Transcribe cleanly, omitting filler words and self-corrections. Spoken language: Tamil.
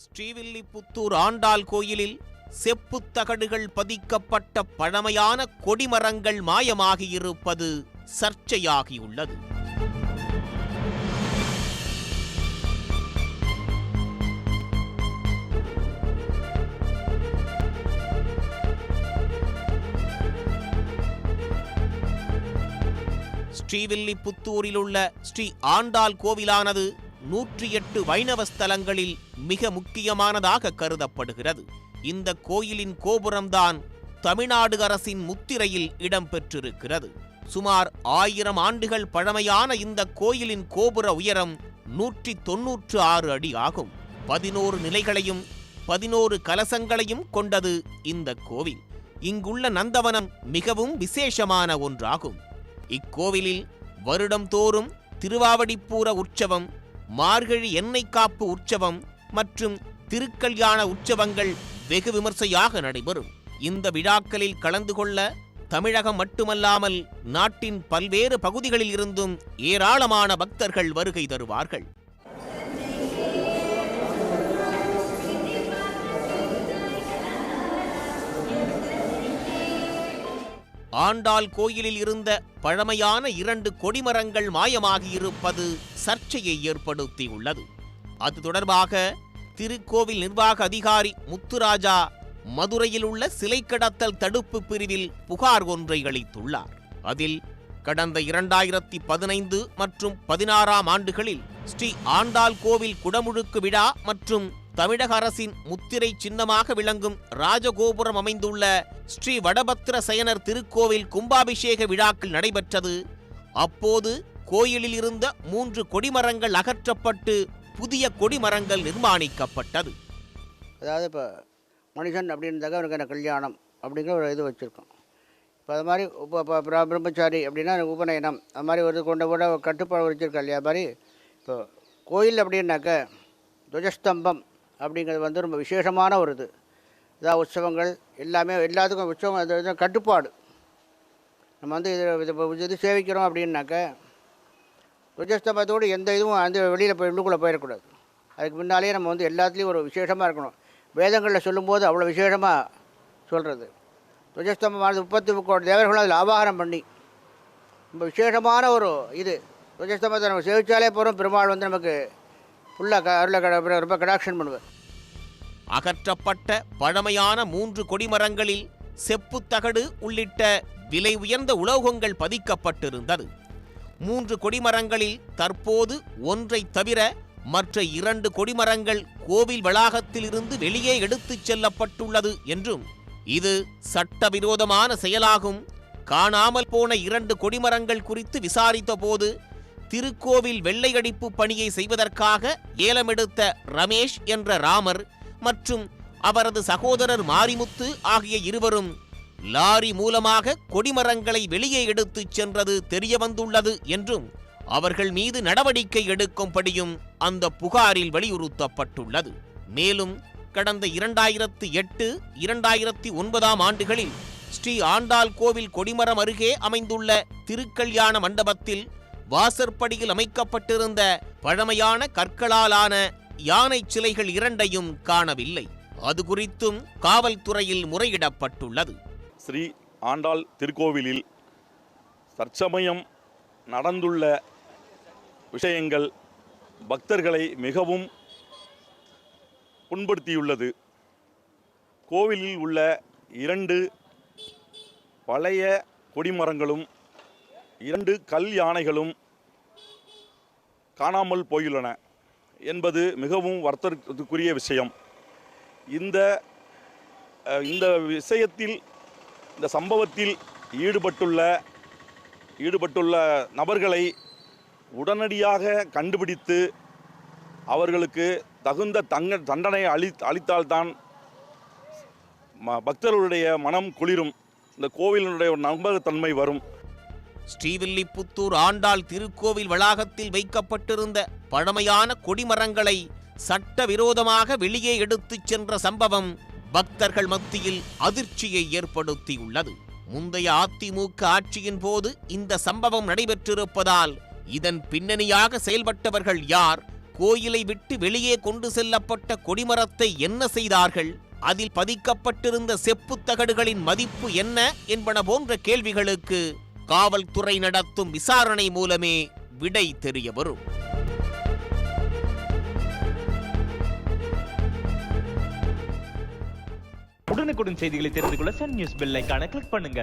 ஸ்ரீவில்லிபுத்தூர் ஆண்டாள் கோயிலில் செப்புத் தகடுகள் பதிக்கப்பட்ட பழமையான கொடிமரங்கள் மாயமாகியிருப்பது சர்ச்சையாகியுள்ளது. ஸ்ரீவில்லிபுத்தூரில் உள்ள ஸ்ரீ ஆண்டாள் கோவிலானது 108 வைணவ ஸ்தலங்களில் மிக முக்கியமானதாக கருதப்படுகிறது. இந்த கோயிலின் கோபுரம்தான் தமிழ்நாடு அரசின் முத்திரையில் இடம்பெற்றிருக்கிறது. சுமார் 1000 ஆண்டுகள் பழமையான இந்த கோயிலின் கோபுர உயரம் 196 அடி ஆகும். 11 நிலைகளையும் 11 கலசங்களையும் கொண்டது இந்த கோவில். இங்குள்ள நந்தவனம் மிகவும் விசேஷமான ஒன்றாகும். இக்கோவிலில் வருடம்தோறும் திருவாவடிப்பூர உற்சவம், மார்கழி எண்ணெய் காப்பு உற்சவம் மற்றும் திருக்கல்யாண உற்சவங்கள் வெகு விமர்சையாக நடைபெறும். இந்த விழாக்களில் கலந்து கொள்ள தமிழகம் மட்டுமல்லாமல் நாட்டின் பல்வேறு பகுதிகளில் இருந்தும் ஏராளமான பக்தர்கள் வருகை தருவார்கள். ஆண்டாள் கோயிலில் இருந்த பழமையான 2 கொடிமரங்கள் மாயமாகியிருப்பது சர்ச்சையை ஏற்படுத்தியுள்ளது. அது தொடர்பாக திருக்கோவில் நிர்வாக அதிகாரி முத்துராஜா மதுரையில் உள்ள சிலை கடத்தல் தடுப்பு பிரிவில் புகார் ஒன்றை அளித்துள்ளார். அதில் கடந்த 2015 மற்றும் 16ஆம் ஆண்டுகளில் ஸ்ரீ ஆண்டாள் கோவில் குடமுழுக்கு விழா மற்றும் தமிழக அரசின் முத்திரை சின்னமாக விளங்கும் ராஜகோபுரம் அமைந்துள்ள ஸ்ரீ வடபத்திர சயனர் திருக்கோவில் கும்பாபிஷேக விழாக்கள் நடைபெற்றது. அப்போது கோயிலில் இருந்த 3 கொடிமரங்கள் அகற்றப்பட்டு புதிய கொடிமரங்கள் நிர்மாணிக்கப்பட்டது. அதாவது இப்போ மனுஷன் அப்படின்றதாக அவனுக்கு என்ன கல்யாணம் அப்படிங்கிற ஒரு இது வச்சுருக்கோம். இப்போ அது மாதிரி இப்போ பிரம்மச்சாரி அப்படின்னா உபநயனம் அது மாதிரி ஒரு கொண்ட கூட கட்டுப்பாடு வச்சுருக்கா இல்லையா? மாதிரி இப்போ கோயில் அப்படின்னாக்க துவஜஸ்தம்பம் அப்படிங்கிறது வந்து ரொம்ப விசேஷமான ஒரு இது. இதாக உற்சவங்கள் எல்லாமே எல்லாத்துக்கும் உற்சவம் அது கட்டுப்பாடு. நம்ம வந்து இது சேவிக்கிறோம் அப்படின்னாக்க துவஜஸ்தம்பத்தோடு எந்த இதுவும் அந்த வெளியில் போய் உள்ளுக்குள்ளே போயிடக்கூடாது. அதுக்கு முன்னாலேயே நம்ம வந்து எல்லாத்துலேயும் ஒரு விசேஷமாக இருக்கணும். வேதங்களில் சொல்லும்போது அவ்வளோ விசேஷமாக சொல்கிறது. துவஜஸ்தம்பமானது 33 கோடி தேவர்களும் அதில் ஆவாகனம் பண்ணி ரொம்ப விசேஷமான ஒரு இது. துவஜஸ்தம்பத்தை நம்ம சேவிச்சாலே போகிறோம், பெருமாள் வந்து நமக்கு ஃபுல்லாக ரொம்ப கடாக்ஷன் பண்ணுவார். அகற்றப்பட்ட பழமையான 3 கொடிமரங்களில் செப்புத்தகடு உள்ளிட்ட விலை உயர்ந்த உலோகங்கள் பதிக்கப்பட்டிருந்தது. 3 கொடிமரங்களில் தற்போது ஒன்றை தவிர மற்ற 2 கொடிமரங்கள் கோவில் வளாகத்தில் இருந்து வெளியே எடுத்துச் செல்லப்பட்டுள்ளது என்றும் இது சட்டவிரோதமான செயலாகும். காணாமல் போன 2 கொடிமரங்கள் குறித்து விசாரித்த போது திருக்கோவில் வெள்ளையடிப்பு பணியை செய்வதற்காக ஏலமெடுத்த ரமேஷ் என்ற ராமர் மற்றும் அவரது சகோதரர் மாரிமுத்து ஆகிய இருவரும் லாரி மூலமாக கொடிமரங்களை வெளியே எடுத்துச் சென்றது தெரியவந்துள்ளது என்றும் அவர்கள் மீது நடவடிக்கை எடுக்கும்படியும் அந்த புகாரில் வலியுறுத்தப்பட்டுள்ளது. மேலும் கடந்த 2008, 2009ஆம் ஆண்டுகளில் ஸ்ரீ ஆண்டாள் கோவில் கொடிமரம் அருகே அமைந்துள்ள திருக்கல்யாண மண்டபத்தில் வாசற்படியில் அமைக்கப்பட்டிருந்த பழமையான கற்களாலான யானை சிலைகள் 2ஐயும் காணவில்லை. அது குறித்தும் காவல்துறையில் முறையிடப்பட்டுள்ளது. ஸ்ரீ ஆண்டாள் திருக்கோவிலில் தற்சமயம் நடந்துள்ள விஷயங்கள் பக்தர்களை மிகவும் புண்படுத்தியுள்ளது. கோவிலில் உள்ள 2 பழைய கொடிமரங்களும் 2 கல் யானைகளும் காணாமல் போயுள்ளன என்பது மிகவும் வருத்தத்துக்குரிய விஷயம். இந்த விஷயத்தில் இந்த சம்பவத்தில் ஈடுபட்டுள்ள நபர்களை உடனடியாக கண்டுபிடித்து அவர்களுக்கு தகுந்த தண்டனை அளித்தால்தான் பக்தர்களுடைய மனம் குளிரும், இந்த கோவிலினுடைய ஒரு நம்பகத்தன்மை வரும். ஸ்ரீவில்லிபுத்தூர் ஆண்டாள் திருக்கோவில் வளாகத்தில் வைக்கப்பட்டிருந்த பழமையான கொடிமரங்களை சட்டவிரோதமாக வெளியே எடுத்துச் சென்ற சம்பவம் பக்தர்கள் மத்தியில் அதிர்ச்சியை ஏற்படுத்தியுள்ளது. முந்தைய அதிமுக ஆட்சியின் போது இந்த சம்பவம் நடைபெற்றிருப்பதால் இதன் பின்னணியாக செயல்பட்டவர்கள் யார், கோயிலை விட்டு வெளியே கொண்டு செல்லப்பட்ட கொடிமரத்தை என்ன செய்தார்கள், அதில் பதிக்கப்பட்டிருந்த செப்புத் தகடுகளின் மதிப்பு என்ன என்பன போன்ற கேள்விகளுக்கு காவல்துறை நடத்தும் விசாரணை மூலமே விடை தெரிய வரும். உடனுக்குடன் செய்திகளை தெரிந்து கொள்ள சன் நியூஸ் பெல் ஐகானை கிளிக் பண்ணுங்க.